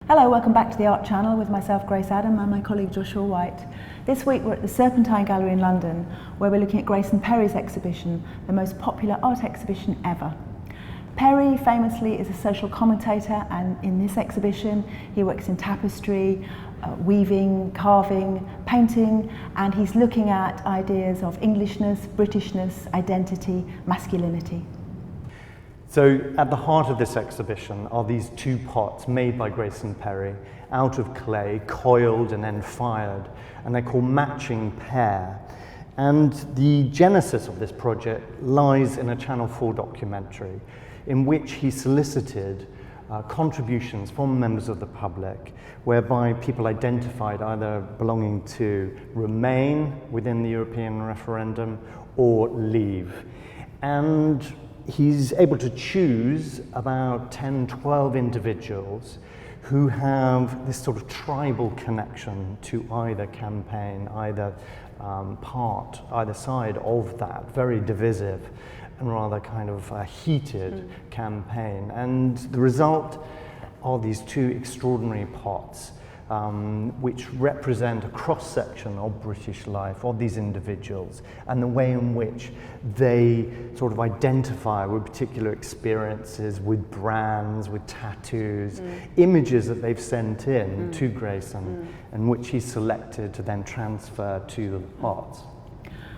Hello, welcome back to the Art Channel with myself, Grace Adam, and my colleague Joshua White. This week we're at the Serpentine Gallery in London, where we're looking at Grayson Perry's exhibition, the most popular art exhibition ever. Perry famously is a social commentator, and in this exhibition he works in tapestry, weaving, carving, painting, and he's looking at ideas of Englishness, Britishness, identity, masculinity. So at the heart of this exhibition are these two pots made by Grayson Perry out of clay, coiled and then fired, and they're called Matching Pair. And the genesis of this project lies in a Channel 4 documentary in which he solicited contributions from members of the public, whereby people identified either belonging to Remain within the European referendum or Leave. And he's able to choose about 10, 12 individuals who have this sort of tribal connection to either campaign, either either side of that very divisive and rather kind of heated campaign. And the result are these two extraordinary pots, which represent a cross-section of British life, of these individuals, and the way in which they sort of identify with particular experiences, with brands, with tattoos, images that they've sent in to Grayson, and which he selected to then transfer to the pots.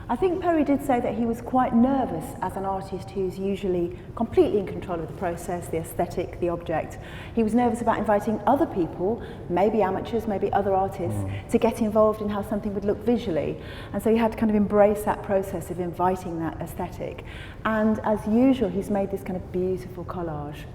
I think Perry did say that he was quite nervous as an artist who's usually completely in control of the process, the aesthetic, the object. He was nervous about inviting other people, maybe amateurs, maybe other artists, to get involved in how something would look visually. And so he had to kind of embrace that process of inviting that aesthetic. And as usual, he's made this kind of beautiful collage.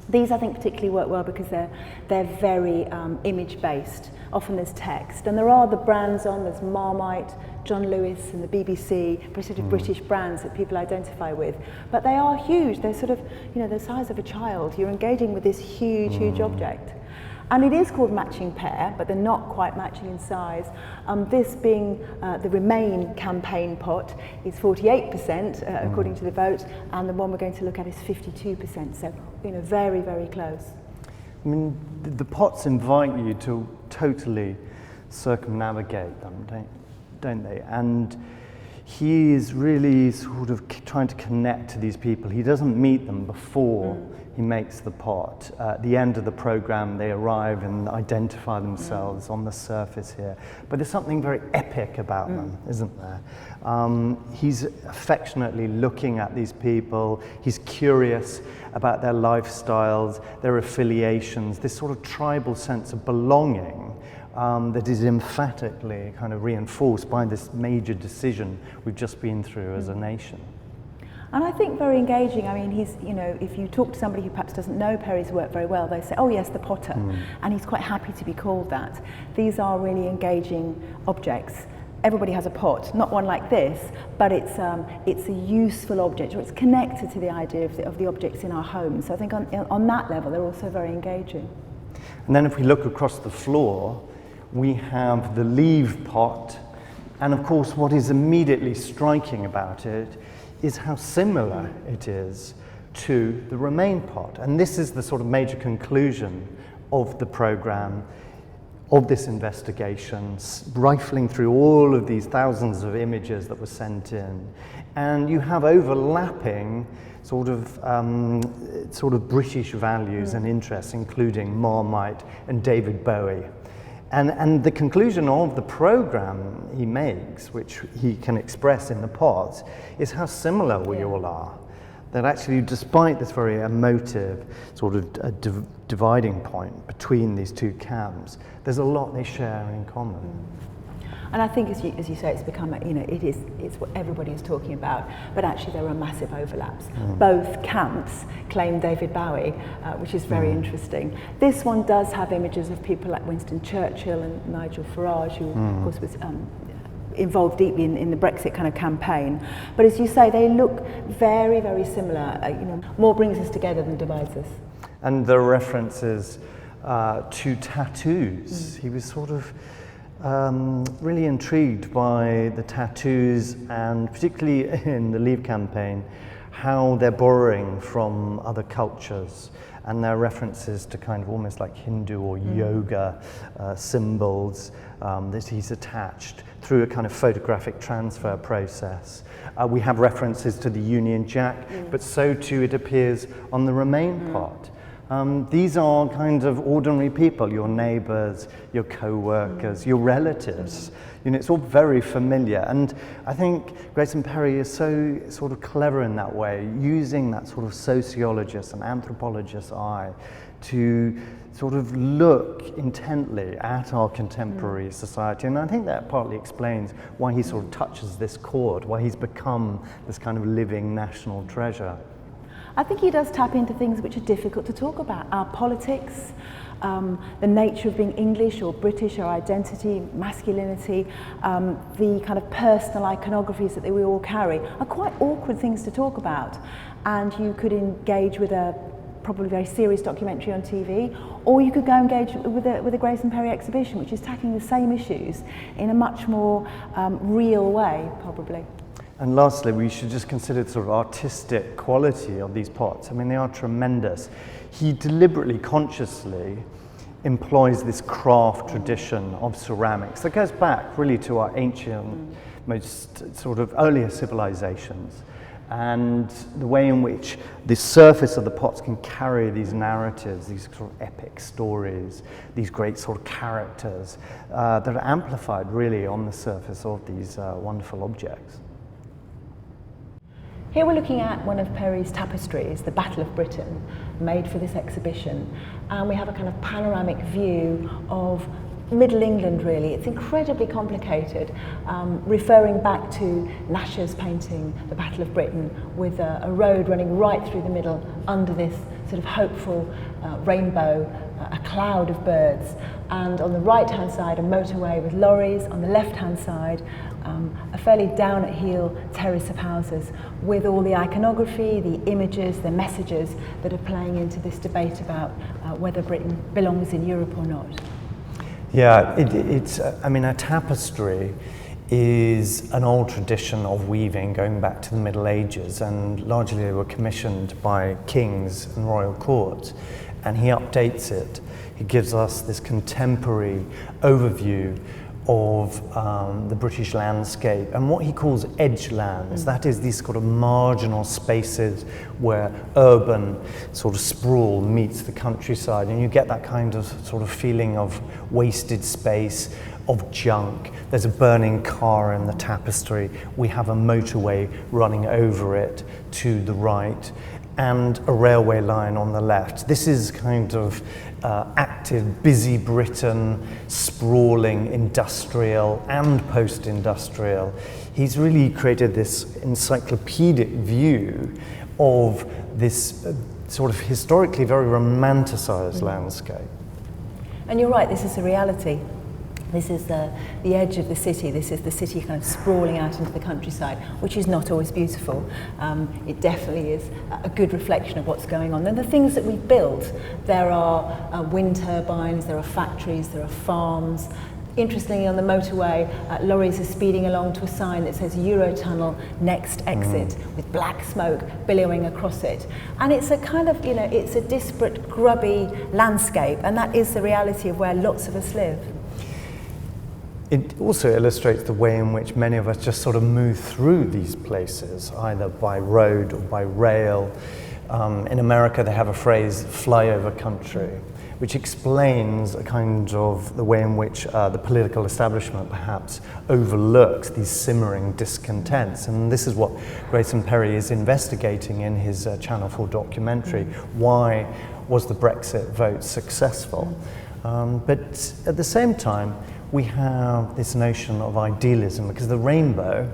These, I think, particularly work well because they're very image-based. Often there's text, and there are the brands on. There's Marmite, John Lewis, and the BBC, sort of British brands that people identify with. But they are huge. They're sort of, the size of a child. You're engaging with this huge, huge object. And it is called Matching Pair, but they're not quite matching in size. This being the Remain campaign pot is 48% according to the vote, and the one we're going to look at is 52%. So, very, very close. I mean, the pots invite you to totally circumnavigate them, don't they? And he is really sort of trying to connect to these people. He doesn't meet them before he makes the pot. At the end of the program, they arrive and identify themselves on the surface here. But there's something very epic about them, isn't there? He's affectionately looking at these people. He's curious about their lifestyles, their affiliations, this sort of tribal sense of belonging that is emphatically kind of reinforced by this major decision we've just been through as a nation. And I think very engaging. I mean, he's, if you talk to somebody who perhaps doesn't know Perry's work very well, they say, oh yes, the potter. And he's quite happy to be called that. These are really engaging objects. Everybody has a pot, not one like this, but it's a useful object, or it's connected to the idea of the objects in our homes. So I think on that level, they're also very engaging. And then if we look across the floor, we have the Leave pot. And of course, what is immediately striking about it is how similar it is to the Remain pot. And this is the sort of major conclusion of the program, of this investigation, rifling through all of these thousands of images that were sent in. And you have overlapping sort of British values and interests, including Marmite and David Bowie. And the conclusion of the program he makes, which he can express in the pots, is how similar we all are. That actually, despite this very emotive sort of dividing point between these two camps, there's a lot they share in common. And I think, as you say, it's become, it's what everybody is talking about, but actually there are massive overlaps. Both camps claim David Bowie, which is very interesting. This one does have images of people like Winston Churchill and Nigel Farage, who of course was involved deeply in the Brexit kind of campaign. But as you say, they look very, very similar. More brings us together than divides us. And the references to tattoos. He was sort of really intrigued by the tattoos, and particularly in the Leave campaign, how they're borrowing from other cultures and there are references to kind of almost like Hindu or yoga symbols that he's attached through a kind of photographic transfer process. We have references to the Union Jack, but so too it appears on the Remain pot. These are kind of ordinary people, your neighbours, your co-workers, your relatives. You know, it's all very familiar. And I think Grayson Perry is so sort of clever in that way, using that sort of sociologist and anthropologist eye to sort of look intently at our contemporary society. And I think that partly explains why he sort of touches this chord, why he's become this kind of living national treasure. I think he does tap into things which are difficult to talk about. Our politics, the nature of being English or British, our identity, masculinity, the kind of personal iconographies that we all carry are quite awkward things to talk about. And you could engage with a probably very serious documentary on TV, or you could go engage with a Grayson Perry exhibition, which is tackling the same issues in a much more real way, probably. And lastly, we should just consider the sort of artistic quality of these pots. I mean, they are tremendous. He deliberately, consciously employs this craft tradition of ceramics that goes back really to our ancient, most sort of earlier civilizations. And the way in which the surface of the pots can carry these narratives, these sort of epic stories, these great sort of characters that are amplified really on the surface of these wonderful objects. Here we're looking at one of Perry's tapestries, The Battle of Britain, made for this exhibition. And we have a kind of panoramic view of Middle England, really. It's incredibly complicated, referring back to Nasher's painting, The Battle of Britain, with a road running right through the middle under this sort of hopeful rainbow, a cloud of birds. And on the right-hand side, a motorway with lorries. On the left-hand side, a fairly down-at-heel terrace of houses with all the iconography, the images, the messages that are playing into this debate about whether Britain belongs in Europe or not. Yeah, it's I mean, a tapestry is an old tradition of weaving going back to the Middle Ages, and largely they were commissioned by kings and royal courts, and he updates it. He gives us this contemporary overview of the British landscape and what he calls edgelands. That is these sort of marginal spaces where urban sort of sprawl meets the countryside, and you get that kind of sort of feeling of wasted space, of junk. There's a burning car in the tapestry. We have a motorway running over it to the right, and a railway line on the left. This is kind of active, busy Britain, sprawling, industrial and post-industrial. He's really created this encyclopedic view of this sort of historically very romanticized landscape. And you're right, this is a reality. This is the edge of the city. This is the city kind of sprawling out into the countryside, which is not always beautiful. It definitely is a good reflection of what's going on. And the things that we've built, there are wind turbines, there are factories, there are farms. Interestingly, on the motorway, lorries are speeding along to a sign that says Eurotunnel next exit, with black smoke billowing across it. And it's a kind of, you know, it's a disparate, grubby landscape, and that is the reality of where lots of us live. It also illustrates the way in which many of us just sort of move through these places, either by road or by rail. In America, they have a phrase, flyover country, which explains a kind of the way in which the political establishment perhaps overlooks these simmering discontents. And this is what Grayson Perry is investigating in his Channel 4 documentary. Why was the Brexit vote successful? But at the same time, we have this notion of idealism, because the rainbow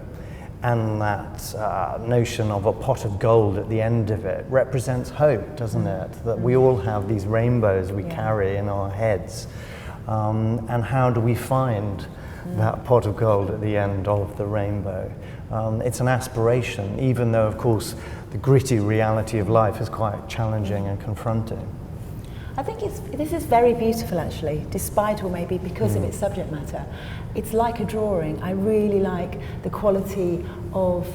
and that notion of a pot of gold at the end of it represents hope, doesn't it? That we all have these rainbows we carry in our heads. And how do we find that pot of gold at the end of the rainbow? It's an aspiration, even though, of course, the gritty reality of life is quite challenging and confronting. I think this is very beautiful actually, despite or maybe because of its subject matter. It's like a drawing. I really like the quality of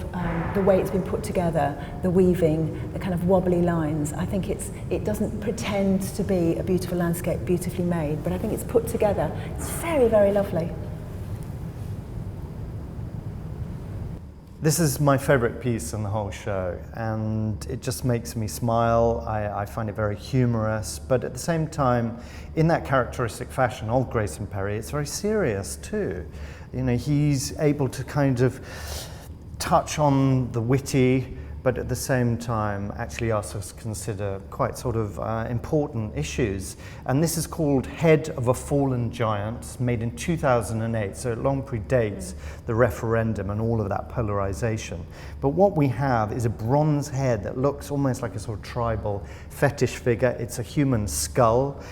the way it's been put together, the weaving, the kind of wobbly lines. I think it doesn't pretend to be a beautiful landscape, beautifully made, but I think it's put together. It's very, very lovely. This is my favourite piece in the whole show, and it just makes me smile. I find it very humorous, but at the same time, in that characteristic fashion of Grayson Perry, it's very serious too. You know, he's able to kind of touch on the witty, but at the same time actually asks us to consider quite sort of important issues. And this is called Head of a Fallen Giant, made in 2008, so it long predates the referendum and all of that polarization. But what we have is a bronze head that looks almost like a sort of tribal fetish figure. It's a human skull.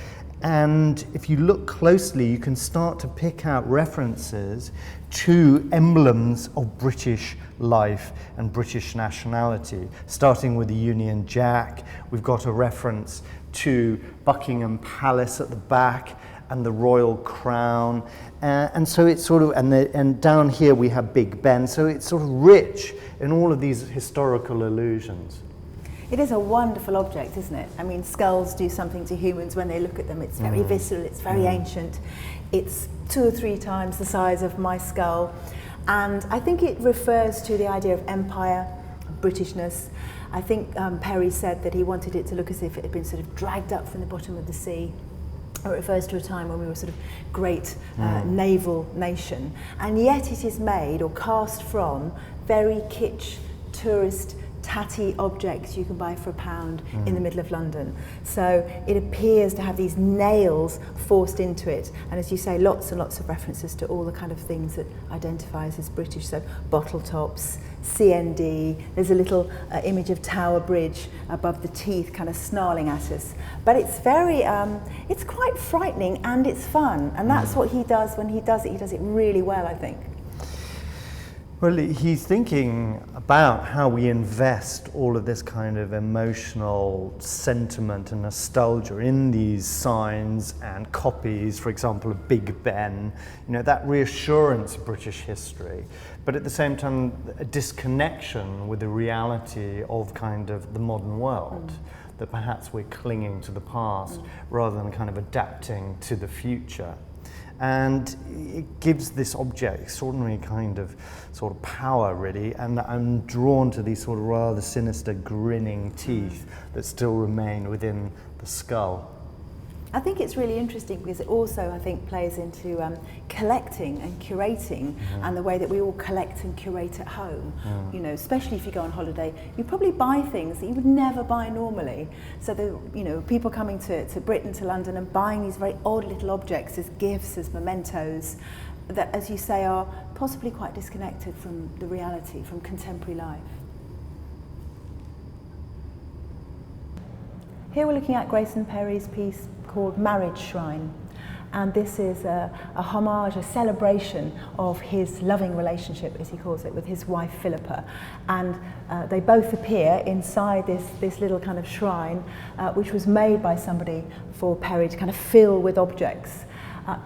And if you look closely, you can start to pick out references to emblems of British life and British nationality. Starting with the Union Jack, we've got a reference to Buckingham Palace at the back and the Royal Crown. And so it's sort of, and down here we have Big Ben. So it's sort of rich in all of these historical allusions. It is a wonderful object, isn't it? I mean, skulls do something to humans when they look at them. It's very visceral, it's very ancient. It's 2 or 3 times the size of my skull. And I think it refers to the idea of empire, Britishness. I think Perry said that he wanted it to look as if it had been sort of dragged up from the bottom of the sea. It refers to a time when we were sort of great naval nation. And yet it is made or cast from very kitsch, tourist, tatty objects you can buy for £1 in the middle of London. So it appears to have these nails forced into it, and as you say, lots and lots of references to all the kind of things that identify us as British. So bottle tops, CND, there's a little image of Tower Bridge above the teeth kind of snarling at us. But it's very, it's quite frightening and it's fun, and that's what he does. When he does it really well, I think. Well, he's thinking about how we invest all of this kind of emotional sentiment and nostalgia in these signs and copies, for example, of Big Ben, you know, that reassurance of British history, but at the same time, a disconnection with the reality of kind of the modern world, that perhaps we're clinging to the past rather than kind of adapting to the future. And it gives this object extraordinary kind of sort of power, really, and I'm drawn to these sort of rather sinister grinning teeth that still remain within the skull. I think it's really interesting because it also, I think, plays into collecting and curating and the way that we all collect and curate at home. You know, especially if you go on holiday, you probably buy things that you would never buy normally. So, you know, people coming to Britain, to London, and buying these very odd little objects as gifts, as mementos, that, as you say, are possibly quite disconnected from the reality, from contemporary life. Here we're looking at Grayson Perry's piece called Marriage Shrine, and this is a homage, a celebration of his loving relationship, as he calls it, with his wife Philippa, and they both appear inside this little kind of shrine, which was made by somebody for Perry to kind of fill with objects.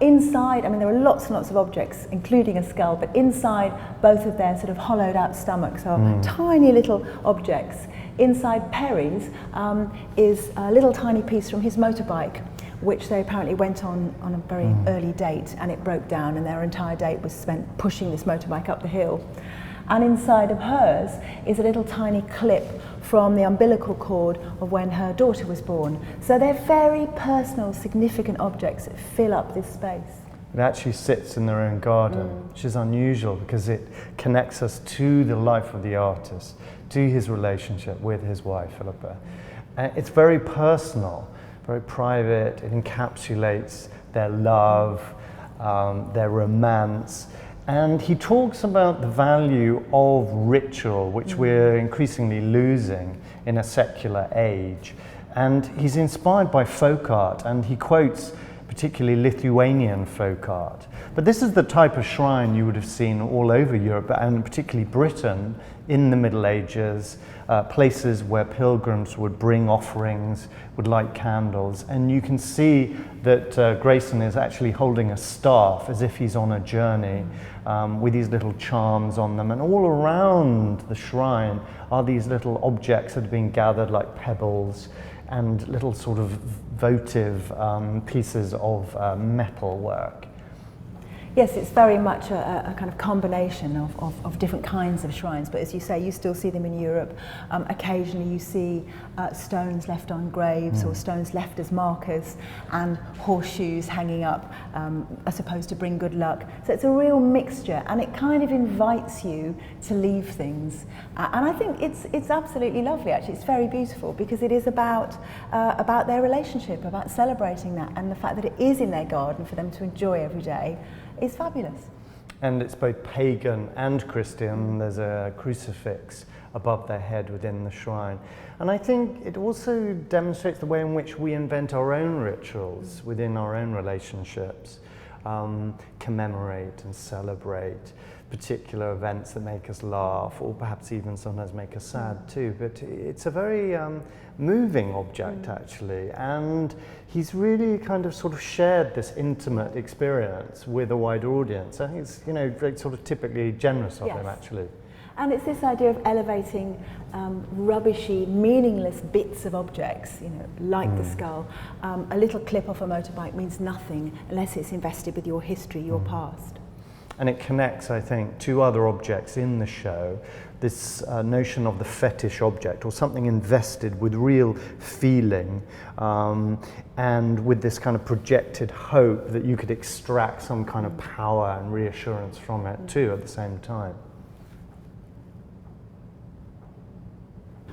Inside, I mean, there are lots and lots of objects, including a skull, but inside both of their sort of hollowed out stomachs are tiny little objects. Inside Perry's is a little tiny piece from his motorbike, which they apparently went on a very early date, and it broke down, and their entire date was spent pushing this motorbike up the hill. And inside of hers is a little tiny clip from the umbilical cord of when her daughter was born. So they're very personal, significant objects that fill up this space. It actually sits in their own garden, which is unusual because it connects us to the life of the artist, to his relationship with his wife, Philippa. It's very personal, very private. It encapsulates their love, their romance. And he talks about the value of ritual, which we're increasingly losing in a secular age. And he's inspired by folk art, and he quotes particularly Lithuanian folk art. But this is the type of shrine you would have seen all over Europe, and particularly Britain, in the Middle Ages, places where pilgrims would bring offerings, would light candles, and you can see that Grayson is actually holding a staff as if he's on a journey with these little charms on them, and all around the shrine are these little objects that have been gathered like pebbles and little sort of votive pieces of metal work. Yes, it's very much a kind of combination of different kinds of shrines, but as you say, you still see them in Europe. Occasionally you see stones left on graves or stones left as markers, and horseshoes hanging up, I suppose, to bring good luck. So it's a real mixture, and it kind of invites you to leave things. And I think it's absolutely lovely, actually. It's very beautiful because it is about their relationship, about celebrating that, and the fact that it is in their garden for them to enjoy every day. It's fabulous. And it's both pagan and Christian. There's a crucifix above their head within the shrine. And I think it also demonstrates the way in which we invent our own rituals within our own relationships, commemorate and celebrate particular events that make us laugh, or perhaps even sometimes make us sad too. But it's a very moving object, actually, and he's really kind of sort of shared this intimate experience with a wider audience. I think it's, you know, very sort of typically generous of him, actually. And it's this idea of elevating rubbishy, meaningless bits of objects, you know, like the skull. A little clip off a motorbike means nothing unless it's invested with your history, your past. And it connects, I think, two other objects in the show. This notion of the fetish object, or something invested with real feeling, and with this kind of projected hope that you could extract some kind of power and reassurance from it too at the same time.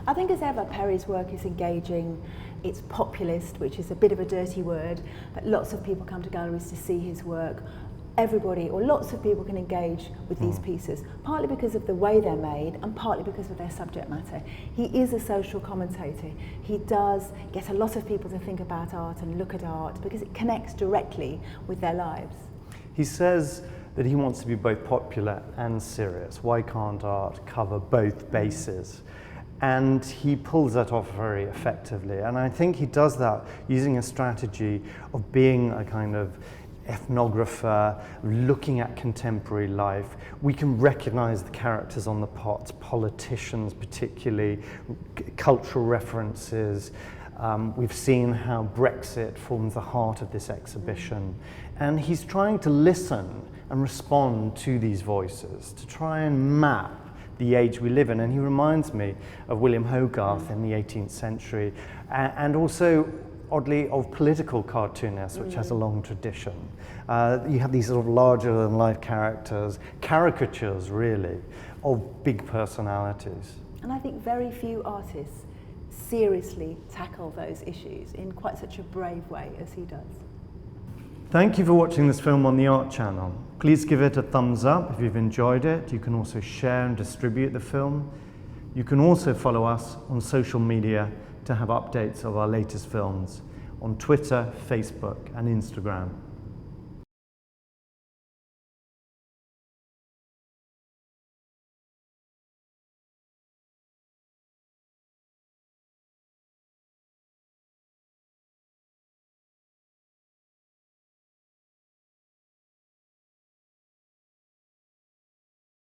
I think as ever, Perry's work is engaging. It's populist, which is a bit of a dirty word, but lots of people come to galleries to see his work. Everybody, or lots of people, can engage with these pieces, partly because of the way they're made and partly because of their subject matter. He is a social commentator. He does get a lot of people to think about art and look at art because it connects directly with their lives. He says that he wants to be both popular and serious. Why can't art cover both bases? And he pulls that off very effectively. And I think he does that using a strategy of being a kind of ethnographer, looking at contemporary life. We can recognize the characters on the pots, politicians particularly, cultural references. We've seen how Brexit forms the heart of this exhibition. And he's trying to listen and respond to these voices, to try and map the age we live in. And he reminds me of William Hogarth in the 18th century, and also oddly, of political cartoonists, which has a long tradition. You have these sort of larger-than-life characters, caricatures, really, of big personalities. And I think very few artists seriously tackle those issues in quite such a brave way as he does. Thank you for watching this film on the Art Channel. Please give it a thumbs up if you've enjoyed it. You can also share and distribute the film. You can also follow us on social media to have updates of our latest films on Twitter, Facebook, and Instagram.